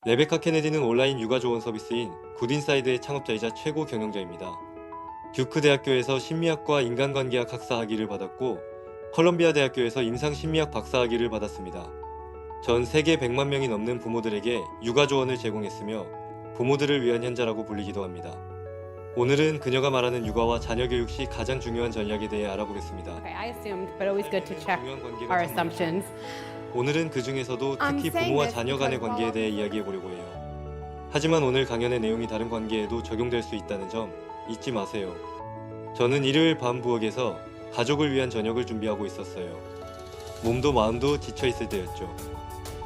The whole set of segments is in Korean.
레베카 케네디는 온라인 육아 조언 서비스인 굿인사이드의 창업자이자 최고 경영자입니다. 듀크 대학교에서 심리학과 인간관계학 학사 학위를 받았고 컬럼비아 대학교에서 임상심리학 박사 학위를 받았습니다. 전 세계 100만 명이 넘는 부모들에게 육아 조언을 제공했으며 부모들을 위한 현자라고 불리기도 합니다. 오늘은 그녀가 말하는 육아와 자녀 교육 시 가장 중요한 전략에 대해 알아보겠습니다. Okay, I assumed, but always good to check 중요한 관계가 our 참 많죠. assumptions. 오늘은 그 중에서도 I'm 특히 saying 부모와 this 자녀 간의 because 관계에 대해 이야기해 보려고 해요. 하지만 오늘 강연의 내용이 다른 관계에도 적용될 수 있다는 점 잊지 마세요. 저는 일요일 밤 부엌에서 가족을 위한 저녁을 준비하고 있었어요. 몸도 마음도 지쳐 있을 때였죠.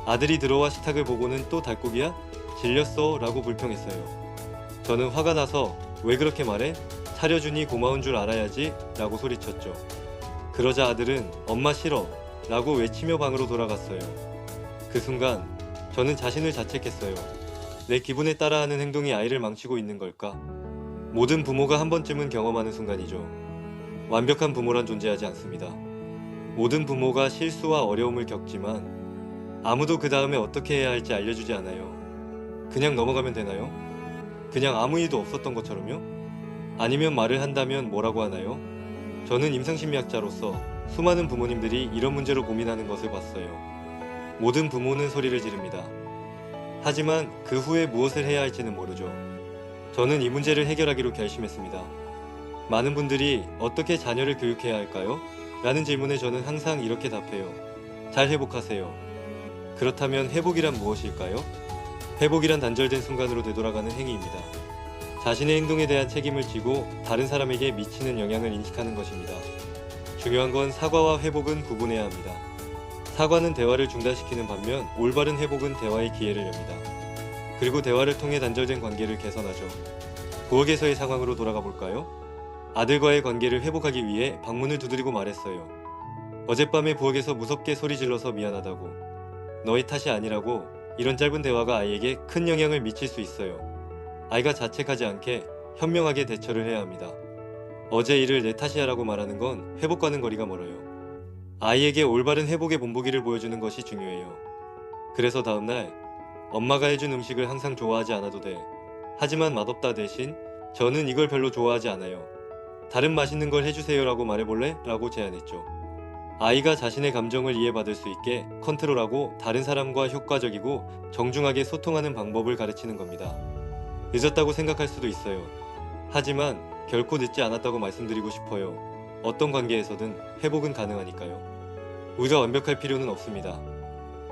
아들이 들어와 식탁을 보고는 또 닭고기야? 질렸어? 라고 불평했어요. 저는 화가 나서 왜 그렇게 말해? 차려주니 고마운 줄 알아야지 라고 소리쳤죠. 그러자 아들은 엄마 싫어 라고 외치며 방으로 돌아갔어요. 그 순간 저는 자신을 자책했어요. 내 기분에 따라하는 행동이 아이를 망치고 있는 걸까? 모든 부모가 한 번쯤은 경험하는 순간이죠. 완벽한 부모란 존재하지 않습니다. 모든 부모가 실수와 어려움을 겪지만 아무도 그 다음에 어떻게 해야 할지 알려주지 않아요. 그냥 넘어가면 되나요? 그냥 아무 일도 없었던 것처럼요? 아니면 말을 한다면 뭐라고 하나요? 저는 임상심리학자로서 수많은 부모님들이 이런 문제로 고민하는 것을 봤어요. 모든 부모는 소리를 지릅니다. 하지만 그 후에 무엇을 해야 할지는 모르죠. 저는 이 문제를 해결하기로 결심했습니다. 많은 분들이 어떻게 자녀를 교육해야 할까요? 라는 질문에 저는 항상 이렇게 답해요. 잘 회복하세요. 그렇다면 회복이란 무엇일까요? 회복이란 단절된 순간으로 되돌아가는 행위입니다. 자신의 행동에 대한 책임을 지고 다른 사람에게 미치는 영향을 인식하는 것입니다. 중요한 건 사과와 회복은 구분해야 합니다. 사과는 대화를 중단시키는 반면 올바른 회복은 대화의 기회를 엽니다. 그리고 대화를 통해 단절된 관계를 개선하죠. 부엌에서의 상황으로 돌아가 볼까요? 아들과의 관계를 회복하기 위해 방문을 두드리고 말했어요. 어젯밤에 부엌에서 무섭게 소리 질러서 미안하다고. 너의 탓이 아니라고. 이런 짧은 대화가 아이에게 큰 영향을 미칠 수 있어요. 아이가 자책하지 않게 현명하게 대처를 해야 합니다. 어제 일을 내 탓이야 라고 말하는 건 회복과는 거리가 멀어요. 아이에게 올바른 회복의 본보기를 보여주는 것이 중요해요. 그래서 다음날 엄마가 해준 음식을 항상 좋아하지 않아도 돼. 하지만 맛없다 대신 저는 이걸 별로 좋아하지 않아요. 다른 맛있는 걸 해주세요 라고 말해볼래? 라고 제안했죠. 아이가 자신의 감정을 이해받을 수 있게 컨트롤하고 다른 사람과 효과적이고 정중하게 소통하는 방법을 가르치는 겁니다. 늦었다고 생각할 수도 있어요. 하지만 결코 늦지 않았다고 말씀드리고 싶어요. 어떤 관계에서든 회복은 가능하니까요. 우리가 완벽할 필요는 없습니다.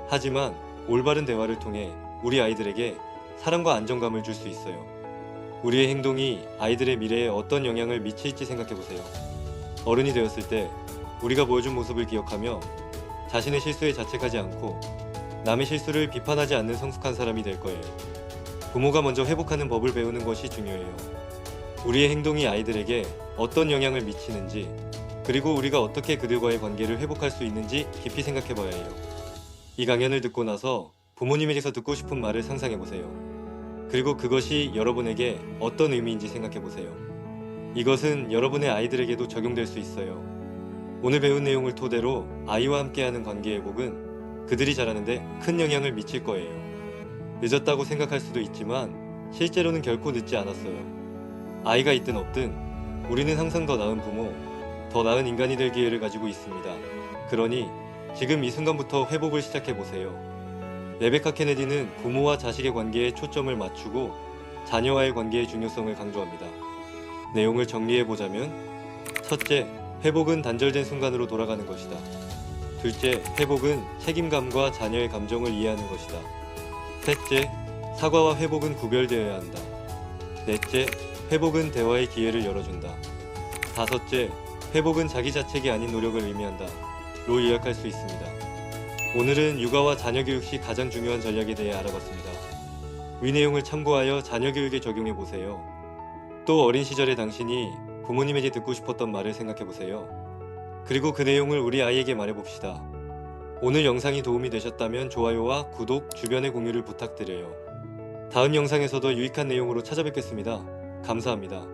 하지만 올바른 대화를 통해 우리 아이들에게 사랑과 안정감을 줄 수 있어요. 우리의 행동이 아이들의 미래에 어떤 영향을 미칠지 생각해보세요. 어른이 되었을 때 우리가 보여준 모습을 기억하며 자신의 실수에 자책하지 않고 남의 실수를 비판하지 않는 성숙한 사람이 될 거예요. 부모가 먼저 회복하는 법을 배우는 것이 중요해요. 우리의 행동이 아이들에게 어떤 영향을 미치는지, 그리고 우리가 어떻게 그들과의 관계를 회복할 수 있는지 깊이 생각해 봐야 해요. 이 강연을 듣고 나서 부모님에게서 듣고 싶은 말을 상상해 보세요. 그리고 그것이 여러분에게 어떤 의미인지 생각해 보세요. 이것은 여러분의 아이들에게도 적용될 수 있어요. 오늘 배운 내용을 토대로 아이와 함께하는 관계 회복은 그들이 자라는데 큰 영향을 미칠 거예요. 늦었다고 생각할 수도 있지만 실제로는 결코 늦지 않았어요. 아이가 있든 없든 우리는 항상 더 나은 부모, 더 나은 인간이 될 기회를 가지고 있습니다. 그러니 지금 이 순간부터 회복을 시작해 보세요. 레베카 케네디는 부모와 자식의 관계에 초점을 맞추고 자녀와의 관계의 중요성을 강조합니다. 내용을 정리해 보자면, 첫째, 회복은 단절된 순간으로 돌아가는 것이다. 둘째, 회복은 책임감과 자녀의 감정을 이해하는 것이다. 셋째, 사과와 회복은 구별되어야 한다. 넷째, 회복은 대화의 기회를 열어준다. 다섯째, 회복은 자기 자책이 아닌 노력을 의미한다. 로 요약할 수 있습니다. 오늘은 육아와 자녀 교육 시 가장 중요한 전략에 대해 알아봤습니다. 위 내용을 참고하여 자녀 교육에 적용해 보세요. 또 어린 시절의 당신이 부모님에게 듣고 싶었던 말을 생각해 보세요. 그리고 그 내용을 우리 아이에게 말해봅시다. 오늘 영상이 도움이 되셨다면 좋아요와 구독, 주변의 공유를 부탁드려요. 다음 영상에서도 유익한 내용으로 찾아뵙겠습니다. 감사합니다.